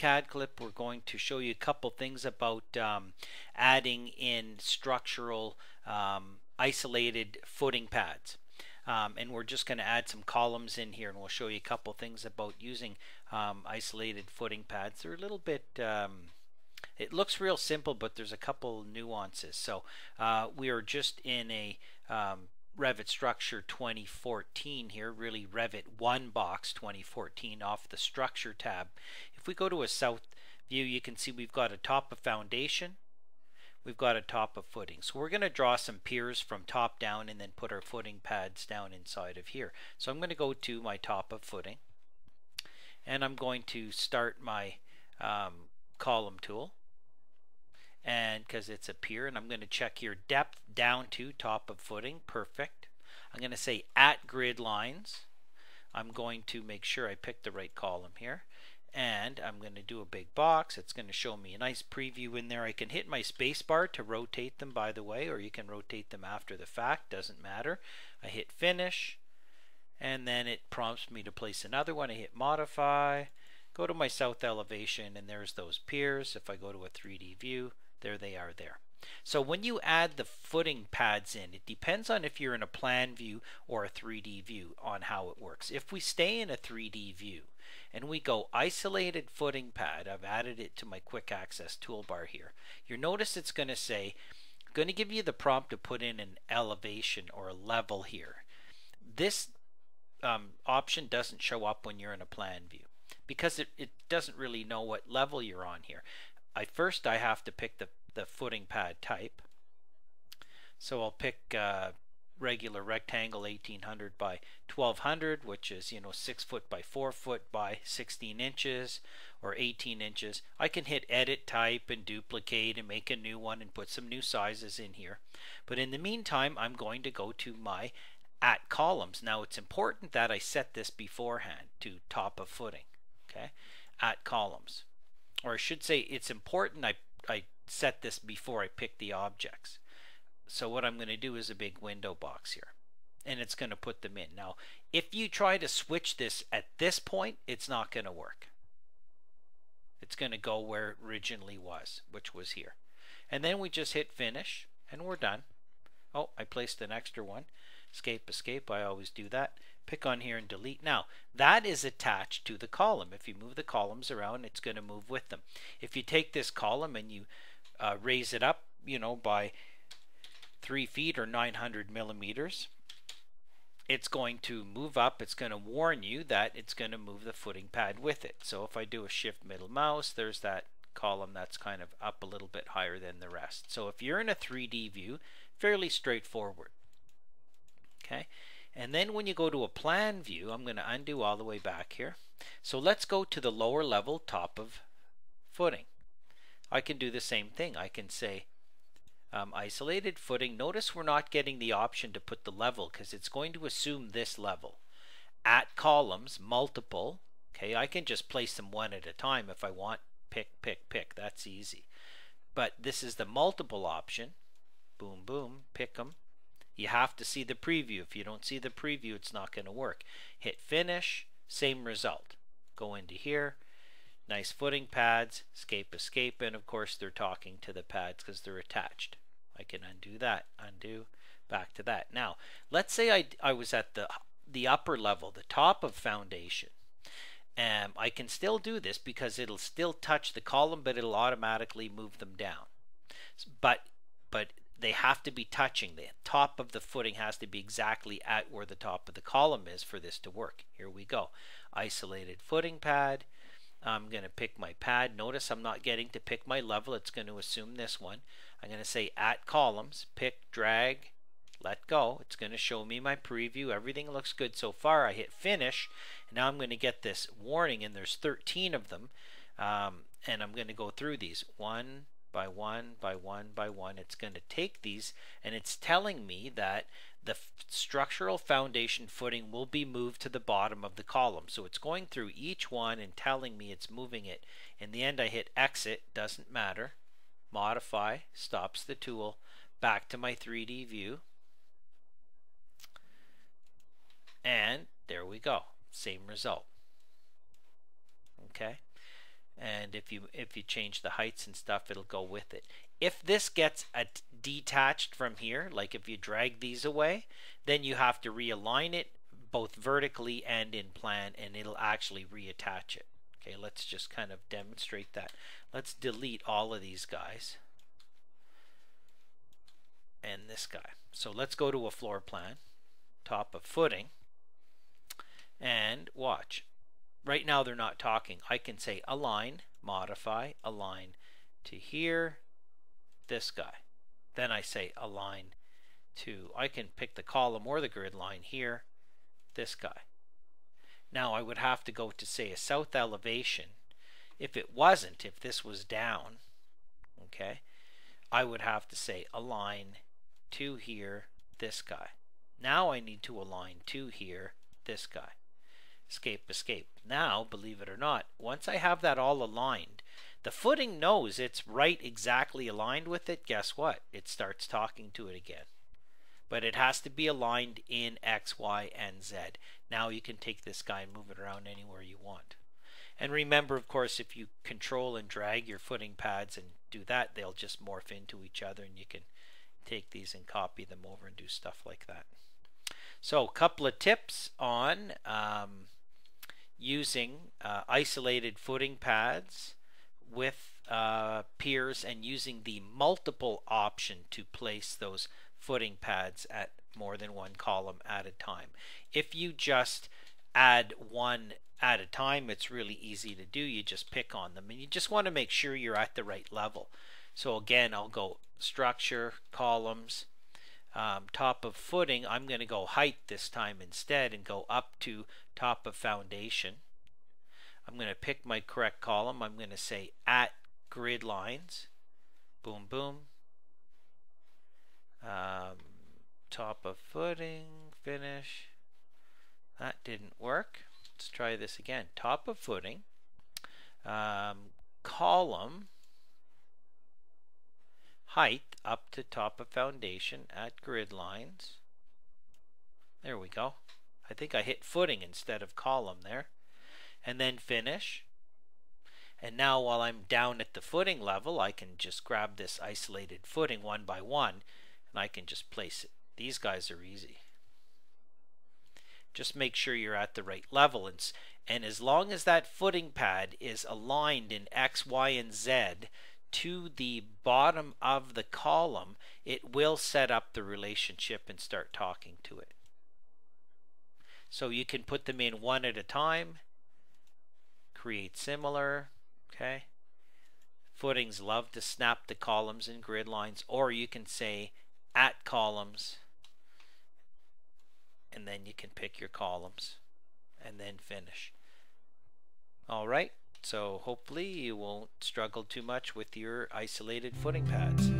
CAD clip, we're going to show you a couple things about adding in structural isolated footing pads. And we're just going to add some columns in here, and we'll show you a couple things about using isolated footing pads. They're a little bit, it looks real simple, but there's a couple nuances. So we are just in a REVIT Structure 2014 here, really REVIT 1 box 2014 off the Structure tab. If we go to a south view, you can see we've got a top of foundation, we've got a top of footing. So we're going to draw some piers from top down and then put our footing pads down inside of here. So I'm going to go to my top of footing, and I'm going to start my column tool, and because it's a pier, and I'm going to check here depth down to top of footing. Perfect. I'm going to say at grid lines. I'm going to make sure I pick the right column here, and I'm going to do a big box. It's going to show me a nice preview in there. I can hit my space bar to rotate them, by the way, or you can rotate them after the fact, doesn't matter. I hit finish, and then it prompts me to place another one. I hit modify, go to my south elevation, and there's those piers. If I go to a 3D view, there they are there. So when you add the footing pads in, it depends on if you're in a plan view or a 3D view on how it works. If we stay in a 3D view and we go isolated footing pad, I've added it to my quick access toolbar here, you'll notice it's going to say, going to give you the prompt to put in an elevation or a level here. This option doesn't show up when you're in a plan view because it doesn't really know what level you're on here. First I have to pick the footing pad type. So I'll pick regular rectangle 1800 by 1200, which is 6 foot by 4 foot by 16 inches or 18 inches. I can hit edit type and duplicate and make a new one and put some new sizes in here. But in the meantime, I'm going to go to my at columns. Now it's important that I set this beforehand to top of footing. Okay, at columns. Or I should say it's important I set this before I pick the objects. So what I'm going to do is a big window box here, and it's going to put them in. Now if you try to switch this at this point, it's not going to work. It's going to go where it originally was, which was here. And then we just hit finish and we're done. Oh, I placed an extra one. Escape, I always do that. Pick on here and delete. Now that is attached to the column. If you move the columns around, it's going to move with them. If you take this column and you raise it up by 3 feet or 900 millimeters, it's going to move up. It's going to warn you that it's going to move the footing pad with it. So if I do a shift middle mouse, there's that column that's kind of up a little bit higher than the rest. So if you're in a 3D view, fairly straightforward. Okay, and then when you go to a plan view, I'm going to undo all the way back here. So let's go to the lower level top of footing. I can do the same thing. I can say isolated footing. Notice we're not getting the option to put the level because it's going to assume this level. At columns, multiple. Okay, I can just place them one at a time if I want. Pick. That's easy. But this is the multiple option. Boom, boom, pick them. You have to see the preview. If you don't see the preview, it's not going to work. Hit finish, same result. Go into here, nice footing pads, escape, and of course they're talking to the pads because they're attached. I can undo that, undo, back to that. Now, let's say I was at the upper level, the top of foundation. I can still do this because it'll still touch the column, but it'll automatically move them down. But they have to be touching. The top of the footing has to be exactly at where the top of the column is for this to work. Here we go. Isolated footing pad. I'm going to pick my pad. Notice I'm not getting to pick my level. It's going to assume this one. I'm going to say at columns, pick, drag, let go. It's going to show me my preview. Everything looks good so far. I hit finish. And now I'm going to get this warning, and there's 13 of them. And I'm going to go through these one by one by one by one. It's going to take these, and it's telling me that the structural foundation footing will be moved to the bottom of the column. So it's going through each one and telling me it's moving it. In the end, I hit exit, doesn't matter. Modify, stops the tool. Back to my 3D view. And there we go. Same result. Okay. and if you change the heights and stuff, it'll go with it. If this gets detached from here, like if you drag these away, then you have to realign it both vertically and in plan, and it'll actually reattach it. Okay, let's just kind of demonstrate that. Let's delete all of these guys and this guy. So let's go to a floor plan, top of footing, and watch. Right now they're not talking. I can say align, modify, align to here, this guy. Then I say align to, I can pick the column or the grid line here, this guy. Now I would have to go to say a south elevation. If it wasn't, if this was down, okay, I would have to say align to here, this guy. Now I need to align to here, this guy. Escape, escape. Now, believe it or not, once I have that all aligned, the footing knows it's right exactly aligned with it. Guess what? It starts talking to it again. But it has to be aligned in X, Y, and Z. Now you can take this guy and move it around anywhere you want. And remember, of course, if you control and drag your footing pads and do that, they'll just morph into each other, and you can take these and copy them over and do stuff like that. So a couple of tips on using isolated footing pads with piers, and using the multiple option to place those footing pads at more than one column at a time. If you just add one at a time, it's really easy to do. You just pick on them, and you just want to make sure you're at the right level. So again, I'll go structure, columns, top of footing. I'm going to go height this time instead and go up to top of foundation. I'm going to pick my correct column. I'm going to say at grid lines, boom boom, top of footing, finish. That didn't work. Let's try this again. Top of footing, column, height up to top of foundation at grid lines. There we go. I think I hit footing instead of column there. And then finish. And now while I'm down at the footing level, I can just grab this isolated footing one by one, and I can just place it. These guys are easy. Just make sure you're at the right level, and as long as that footing pad is aligned in X, Y, and Z to the bottom of the column, it will set up the relationship and start talking to it. So you can put them in one at a time, create similar, okay. Footings love to snap the columns and grid lines, or you can say at columns, and then you can pick your columns and then finish. Alright, so hopefully you won't struggle too much with your isolated footing pads.